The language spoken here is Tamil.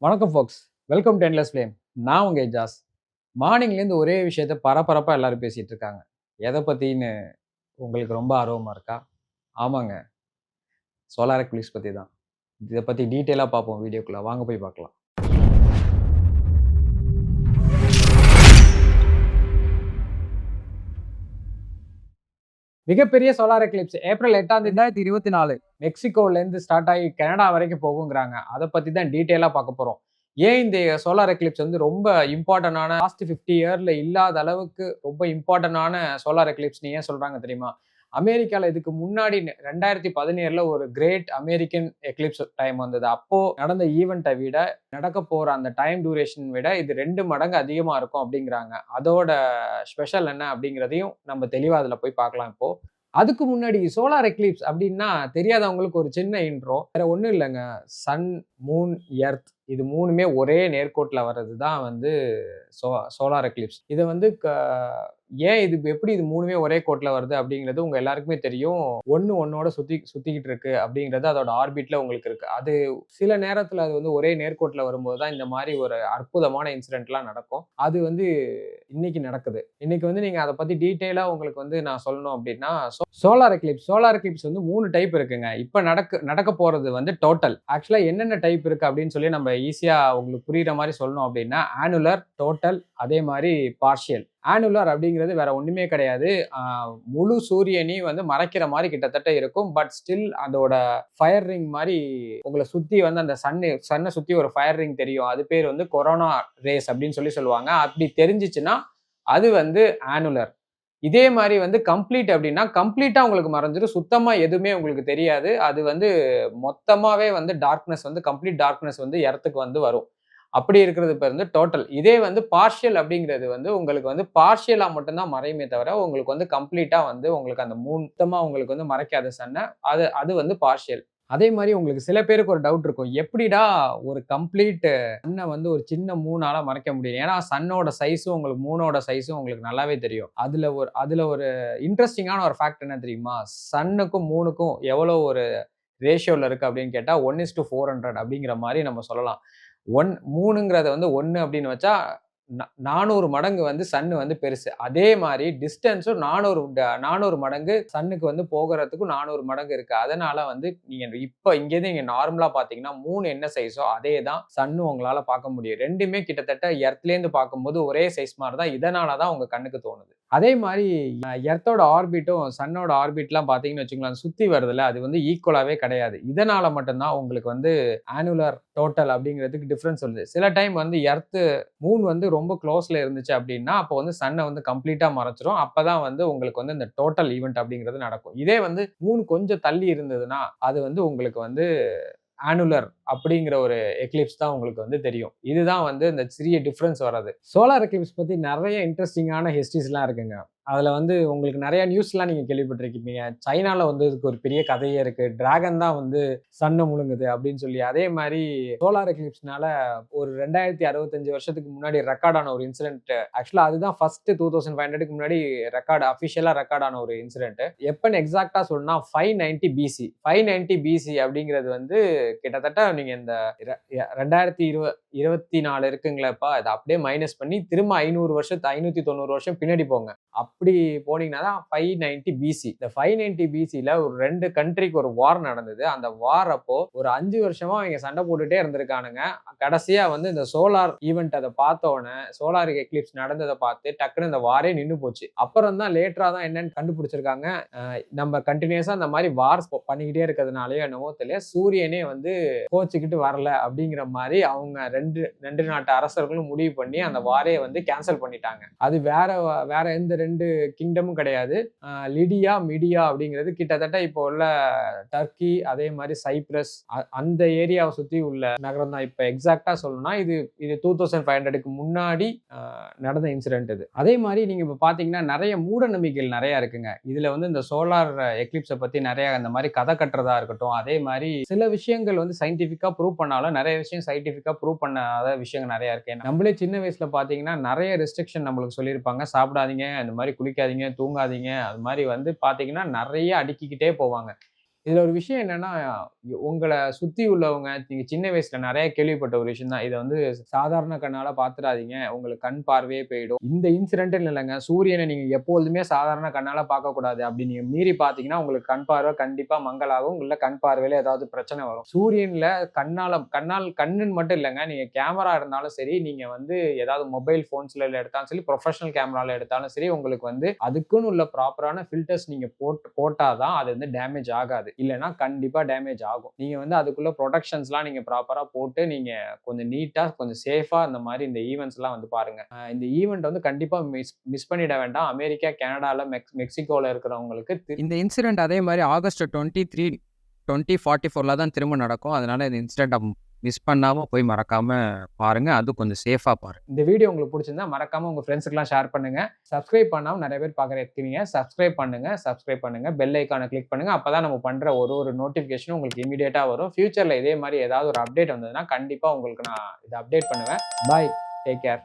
வணக்கம் folks. Welcome to endless flame. நான் உங்க எஜாஸ். மார்னிங்லேருந்து ஒரே விஷயத்த பரபரப்பா எல்லாரும் பேசிட்டு இருக்காங்க. எத பத்தின்னு உங்களுக்கு ரொம்ப ஆர்வமா இருக்கா? ஆமாங்க. சோலார் எக்லிப்ஸ் பத்தி தான். இத பத்தி டீட்டெயிலா பார்ப்போம் வீடியோக்குள்ள. வாங்க போய் பார்க்கலாம். மிகப்பெரிய சோலார் எக்லிப்ஸ் ஏப்ரல் 8ஆம் தேதி 2024 மெக்சிகோலேருந்து ஸ்டார்ட் ஆகி கனடா வரைக்கும் போகுங்கிறாங்க. அத பத்தி தான் டீட்டெயிலா பார்க்க போறோம். ஏன் இந்த சோலார் எக்லிப்ஸ் வந்து ரொம்ப இம்பார்ட்டன்டான லாஸ்ட் 50 இயர்ல இல்லாத அளவுக்கு ரொம்ப இம்பார்ட்டன்டான சோலார் எக்லிப்ஸ்ன்னு ஏன் சொல்றாங்க தெரியுமா? அமெரிக்கால இதுக்கு முன்னாடி 2017ல ஒரு கிரேட் அமெரிக்கன் எக்லிப்ஸ் டைம் வந்தது. அப்போ நடந்த ஈவென்ட்ட விட நடக்கப் போற அந்த டைம் டியூரேஷன் விட இது 2 மடங்கு அதிகமா இருக்கும் அப்படிங்கிறாங்க. அதோட ஸ்பெஷல் என்ன அப்படிங்கிறதையும் நம்ம தெளிவா அதுல போய் பார்க்கலாம் இப்போ. அதுக்கு முன்னாடி சோலார் எக்லிப்ஸ் அப்படின்னா தெரியாதவங்களுக்கு ஒரு சின்ன இன்ட்ரோ. வேற ஒண்ணும் இல்லங்க. சன், மூன், எர்த் இது 3மே ஒரே நேர்கோட்டுல வர்றது தான் வந்து சோலார் எக்லிப்ஸ். இத வந்து ஏன் இது எப்படி இது 3மே ஒரே கோட்ல வருது அப்படிங்கிறது உங்க எல்லாருக்குமே தெரியும். ஒண்ணு ஒண்ணோட சுத்திக்கிட்டு இருக்கு அப்படிங்கிறது அதோட ஆர்பிட்ல உங்களுக்கு இருக்கு. அது சில நேரத்துல அது வந்து ஒரே நேர்கோட்டுல வரும்போது தான் இந்த மாரி ஒரு அற்புதமான இன்சிடென்ட்லாம் நடக்கும். அது வந்து இன்னைக்கு நடக்குது. இன்னைக்கு வந்து நீங்க அத பத்தி டீட்டெயிலா உங்களுக்கு வந்து நான் சொல்லணும் அப்படின்னா, சோலார் எக்லிப்ஸ் வந்து 3 டைப் இருக்குங்க. இப்ப நடக்க போறது வந்து டோட்டல். ஆக்சுவலா என்னென்ன டைப் இருக்கு அப்படின்னு சொல்லி நம்ம ஈஸியா உங்களுக்கு புரியிற மாரி சொல்லணும் அப்படின்னா, ஆனுலர், டோட்டல் அதே மாரி பார்ஷியல். ஆனுலர் அப்படிங்கிறது வேற ஒண்ணுமே கிடையாது. அ முழு சூரியனையும் வந்து மறைக்கிற மாரி கிட்டத்தட்ட இருக்கும். பட் ஸ்டில் அதோட ஃபயர் ரிங் மாரி உங்கள சுத்தி வந்து அந்த சன்ன சுத்தி ஒரு ஃபயர் ரிங் தெரியும். அது பேர் வந்து கொரோனா ரேஸ் அப்படின்னு சொல்லுவாங்க. அப்படி தெரிஞ்சுச்சுன்னா, அது வந்து ஆனுலர். இதே மாரி வந்து கம்ப்ளீட் அப்டின்னா, கம்ப்ளீட்டா உங்களுக்கு மறைஞ்சிரும். சுத்தமா எதுவுமே உங்களுக்கு தெரியாது. அது வந்து மொத்தமாவே வந்து டார்க்னஸ் வந்து கம்ப்ளீட் டார்க்னஸ் வந்து எர்த்துக்கு வந்து வரும். அப்படி இருக்கிறது பேர் வந்து டோட்டல். இதே வந்து பார்ஷியல் அப்படிங்கிறது வந்து உங்களுக்கு வந்து பார்ஷியலா மட்டும் தான் மறையுமே தவிர, உங்களுக்கு வந்து கம்ப்ளீட்டா வந்து உங்களுக்கு அந்த மொத்தமா உங்களுக்கு வந்து மறைக்காது சன்ன. அது அது வந்து பார்ஷியல். அதே மாரி உங்களுக்கு சில பேருக்கு ஒரு டவுட் இருக்கும். எப்படிடா ஒரு கம்ப்ளீட் சன்ன வந்து ஒரு சின்ன மூனால மறைக்க முடியும்? ஏன்னா சன்னோட சைஸும் உங்களுக்கு மூனோட சைஸும் உங்களுக்கு நல்லாவே தெரியும். அதுல ஒரு இன்ட்ரஸ்டிங்கான ஒரு ஃபேக்ட் என்ன தெரியுமா? சன்னுக்கும் மூனுக்கும் எவ்வளோ ஒரு ரேஷியோல இருக்கு அப்படின்னு கேட்டா 1:400 அப்படிங்கிற மாரி நம்ம சொல்லலாம். 3ங்கிறத வந்து 1 அப்படின்னு வச்சா 400 மடங்கு வந்து சன் வந்து பெருசு. அதே மாரி டிஸ்டன்ஸும் 400 மடங்கு சன்னுக்கு வந்து போகறதுக்கும் 400 மடங்கு இருக்கு. அதனால வந்து நீங்க இப்ப இங்கேருந்து நீங்க நார்மலா பார்த்தீங்கன்னா, மூன் என்ன சைஸோ அதே தான் சன்னும் உங்களால பார்க்க முடியும். 2மே கிட்டத்தட்ட எர்த்லேருந்து பார்க்கும்போது ஒரே சைஸ் மாரி தான். இதனால தான் உங்க கண்ணுக்கு தோணுது. அதே மாரி எர்த்தோட ஆர்பிட்டும், சன்னோட ஆர்பிட்லாம் பார்த்தீங்கன்னு வச்சுக்கோங்களேன், சுத்தி வருதுல்ல, அது வந்து ஈக்குவலாவே கிடையாது. இதனால மட்டும் தான் உங்களுக்கு வந்து ஆனுலர், டோட்டல் அப்படிங்கிறதுக்கு டிஃபரன்ஸ் வருது. சில டைம் வந்து மூன் வந்து ரொம்ப க்ளோஸ்ல இருந்துச்சு அப்படின்னா, அப்போ வந்து சன்ன வந்து கம்ப்ளீட்டா மறைச்சிரும். அப்பதான் வந்து உங்களுக்கு வந்து இந்த டோட்டல் ஈவென்ட் அப்படிங்கிறது நடக்கும். இதே வந்து மூன் கொஞ்சம் தள்ளி இருந்ததுன்னா, அது வந்து உங்களுக்கு வந்து ஆனுலர் அப்படிங்கிற ஒரு எக்லிப்ஸ் தான் உங்களுக்கு வந்து தெரியும். இதுதான் வந்து இந்த சிறிய டிஃபரன்ஸ் வர்றது. சோலார் எக்லிப்ஸ் பத்தி நெறைய இன்ட்ரஸ்டிங்கான ஹிஸ்டரிஸ்லாம் இருக்குங்க. அதுல வந்து உங்களுக்கு நெறைய நியூஸ்லாம் நீங்க கேள்விப்பட்டிருப்பீங்க. சைனால வந்து இதுக்கு ஒரு பெரிய கதையே இருக்கு. டிராகன் தான் வந்து சன்ன முழுங்குது அப்படின்னு சொல்லி. அதே மாரி சோலார் எக்லிப்ஸ்னால ஒரு 2065 வருஷத்துக்கு முன்னாடி ரெக்கார்ட் ஆன ஒரு இன்சிடென்ட். ஆக்சுவலா அதுதான் ஃபர்ஸ்ட் 2500க்கு முன்னாடி அஃபிஷியலா ரெக்கார்ட் ஆன ஒரு இன்சிடென்ட். எப்பன்னு எக்ஸாக்ட்டா சொல்லணும்னா 590 பிசி. 590 பிசி அப்படிங்கிறது வந்து கிட்டத்தட்ட நீங்க இந்த 2024 இருக்குங்களேப்பா, இத அப்படியே மைனஸ் பண்ணி திரும்ப 590 வருஷம் பின்னாடி போங்க. அப்படி போனீங்கன்னா தான் 590 பிசி. இந்த 590 பிசில ஒரு 2 கண்ட்ரிக்கு ஒரு வார் நடந்தது. அந்த வார் அப்போ ஒரு 5 வருஷமா அவைங்க சண்டை போட்டுட்டே இருந்திருக்கானுங்க. கடைசியா வந்து இந்த சோலார் ஈவென்ட் அத பார்த்த உடனே, சோலார் எக்லிப்ஸ் நடந்தத பார்த்து டக்குனு இந்த வாரே நின்னு போச்சு. அப்புறம் தான் லேட்டரா தான் என்னன்னு கண்டுபிடிச்சிருக்காங்க. நம்ம கன்டினியூஸா இந்த மாரி வார்ஸ் பண்ணிக்கிட்டே இருக்கிறதுனாலயோ என்னவோ தெரியல, சூரியனே வந்து கோச்சுக்கிட்டு வரல அப்படிங்கிற மாரி அவங்க 2 நாட்டு அரசர்களும் முடிவு பண்ணி அந்த வாரே வந்து கேன்சல் பண்ணிட்டாங்க. அது வேற எந்த 2 கிங்டமும் கிடையாது. லிடியா, மிடியா அப்படிங்கிறது கிட்டத்தட்ட இப்போ உள்ள டர்க்கி, அதே மாரி சைப்ரஸ் அந்த ஏரியாவ சுத்தி உள்ள நகரம் தான். இப்ப எக்ஸாக்ட்டா சொல்லணும்னா இது 2500க்கு முன்னாடி நடந்த இன்சிடென்ட் இது. அதே மாரி நீங்க இப்ப பார்த்தீங்கன்னா, நெறைய மூட நம்பிக்கைகள் நெறைய இருக்குங்க. இதுல வந்து இந்த சோலார் எக்லிப்ஸ பத்தி நெறைய அந்த மாரி கதை கட்டுறதா இருக்கட்டும், அதே மாரி சில விஷயங்கள் வந்து சயின்டிஃபிக்கா ப்ரூவ் பண்ணாலும், நெறைய விஷயம் சயின்டிஃபிக்கா ப்ரூவ் பண்ணாத விஷயங்கள் நெறைய இருக்கு. நம்மளே சின்ன வயசுல பார்த்தீங்கன்னா, நெறைய ரெஸ்ட்ரிக்ஷன் நம்மளுக்கு சொல்லியிருப்பாங்க. சாப்பிடாதீங்க, இந்த மாரி குளிக்காதீங்க, தூங்காதீங்க, அது மாரி வந்து பார்த்தீங்கன்னா, நெறைய அடுக்கிக்கிட்டே போவாங்க. இதுல ஒரு விஷயம் என்னன்னா, உங்கள சுத்தி உள்ளவங்க நீங்க சின்ன வயசுல நெறைய கேள்விப்பட்ட ஒரு விஷயம் தான். இத வந்து சாதாரண கண்ணால பார்த்துறாதீங்க. உங்களுக்கு கண் பார்வையே போயிடும். இந்த இன்சிடென்ட்ன்னு இல்லங்க. சூரியன நீங்க எப்பொழுதுமே சாதாரண கண்ணால பார்க்கக்கூடாது. அப்படி நீங்க மீறி பார்த்தீங்கன்னா, உங்களுக்கு கண் பார்வை கண்டிப்பா மங்கலாகும். இல்ல கண் பார்வையில ஏதாவது பிரச்சனை வரும். சூரியன்ல கண்ணுன்னு மட்டும் இல்லங்க. நீங்க கேமரா இருந்தாலும் சரி, நீங்க வந்து ஏதாவது மொபைல் ஃபோன்ஸ்ல எடுத்தாலும் சரி, ப்ரொஃபஷனல் கேமரால எடுத்தாலும் சரி, உங்களுக்கு வந்து அதுக்குன்னு உள்ள ப்ராப்பரான ஃபில்டர்ஸ் நீங்க போட்டா தான் அது வந்து டேமேஜ் ஆகாது. இல்லன்னா கண்டிப்பா டேமேஜ் ஆகும். நீங்க வந்து அதுக்குள்ள புரொடெக்ஷன்ஸ்லாம் நீங்க ப்ராப்பரா போட்டு நீங்க கொஞ்சம் நீட்டா, கொஞ்சம் சேஃபா இந்த மாரி இந்த ஈவென்ட்ஸ்லாம் வந்து பாருங்க. இந்த ஈவென்ட் வந்து கண்டிப்பா மிஸ் மிஸ் பண்ணிட வேண்டாம். அமெரிக்கா, கனடால, மெக்சிகோல இருக்கிறவங்களுக்கு இந்த இன்சிடென்ட் அதே மாரி ஆகஸ்ட் 23, 2044ல தான் திரும்ப நடக்கும். அதனால இந்த இன்சிடென்ட்ட மிஸ் பண்ணாம போய் மறக்காம பாருங்க. அதுவும் கொஞ்சம் சேஃபா பாருங்க. இந்த வீடியோ உங்களுக்கு புடிச்சிருந்தா மறக்காம உங்க ஃப்ரெண்ட்ஸ்க்குலாம் ஷேர் பண்ணுங்க. சப்ஸ்கிரைப் பண்ணாம நெறைய பேர் பார்க்குறீங்க. சப்ஸ்கிரைப் பண்ணுங்க. பெல் ஐகான கிளிக் பண்ணுங்க. அப்பதான் நம்ம பண்ற ஒரு நோட்டிஃபிகேஷனும் உங்களுக்கு இமிடியேட்டா வரும். ஃபியூச்சர்ல இதே மாரி ஏதாவது ஒரு அப்டேட் வந்ததுன்னா, கண்டிப்பா உங்களுக்கு நான் இத அப்டேட் பண்ணுவேன். பாய். Take care.